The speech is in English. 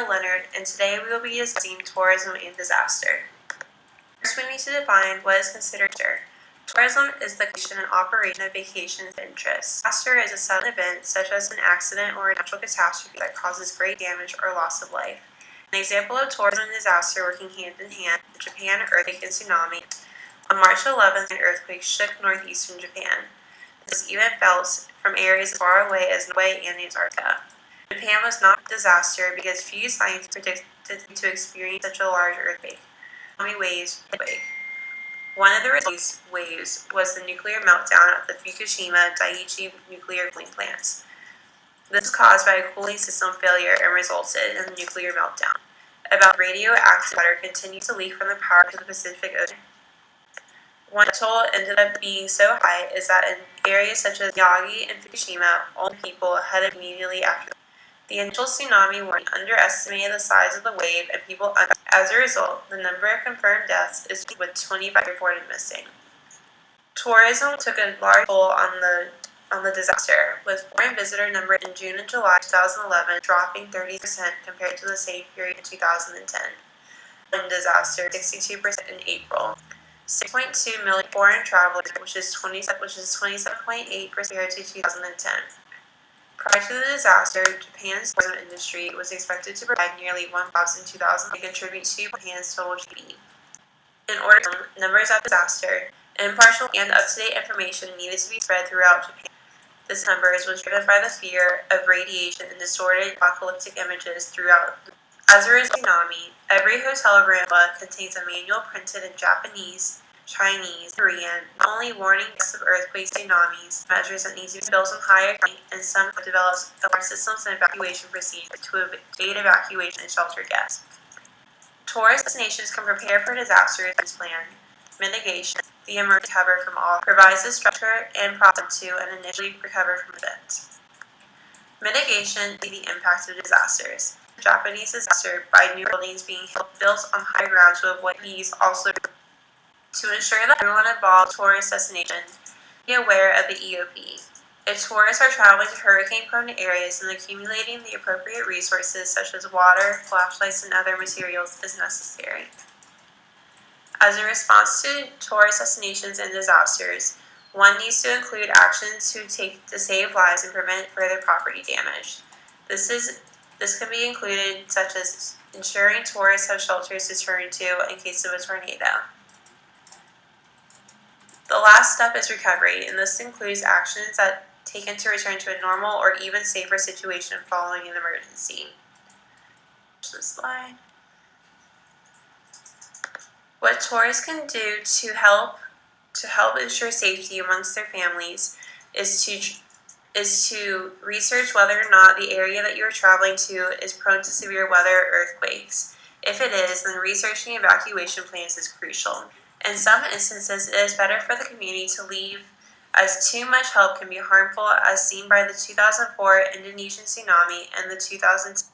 Leonard, and today we will be discussing tourism and disaster. First, we need to define what is considered disaster. Tourism is the creation and operation of vacations and interests. Disaster is a sudden event, such as an accident or a natural catastrophe that causes great damage or loss of life. An example of tourism and disaster working hand in hand, the Japan earthquake and tsunami. On March 11th, an earthquake shook northeastern Japan. This was even felt from areas as far away as Norway and Antarctica. Japan was not a disaster because few scientists predicted to experience such a large earthquake. Tsunami waves. One of the resulting waves was the nuclear meltdown at the Fukushima Daiichi nuclear cooling plants. This was caused by a cooling system failure and resulted in the nuclear meltdown. About radioactive water continued to leak from the power to the Pacific Ocean. One toll ended up being so high is that in areas such as Miyagi and Fukushima, only people headed immediately after. The initial tsunami warning underestimated the size of the wave and people. As a result, the number of confirmed deaths is with 25 reported missing. Tourism took a large toll on the disaster, with foreign visitor numbers in June and July 2011 dropping 30% compared to the same period in 2010. In disaster, 62% in April. 6.2 million foreign travelers, which is 27.8% compared to 2010. Prior to the disaster, Japan's tourism industry was expected to provide nearly 1,000 to 2,000 and contribute to Japan's total GDP. In order to numbers of disaster, impartial and up-to-date information needed to be spread throughout Japan. This numbers was driven by the fear of radiation and distorted apocalyptic images throughout. As a result of the tsunami, every hotel room contains a manual printed in Japanese, Chinese, Korean, not only warning guests of earthquakes, tsunamis, measures that need to be built on higher ground, and some have developed alarm systems and evacuation procedures to aid evacuation and shelter guests. Tourist destinations can prepare for disasters and plan. Mitigation, the emergency cover from all, provides the structure and process to and initially recover from events. Mitigation is the impact of disasters. The Japanese disaster by new buildings being built on high ground to avoid these also. To ensure that everyone involved in tourist destinations be aware of the EOP. If tourists are traveling to hurricane-prone areas, then accumulating the appropriate resources such as water, flashlights, and other materials is necessary. As a response to tourist destinations and disasters, one needs to include actions to save lives and prevent further property damage. This can be included such as ensuring tourists have shelters to turn to in case of a tornado. The last step is recovery, and this includes actions that taken to return to a normal or even safer situation following an emergency. This slide. What tourists can do to help ensure safety amongst their families is to research whether or not the area that you are traveling to is prone to severe weather or earthquakes. If it is, then researching evacuation plans is crucial. In some instances, it is better for the community to leave, as too much help can be harmful, as seen by the 2004 Indonesian tsunami and the 2010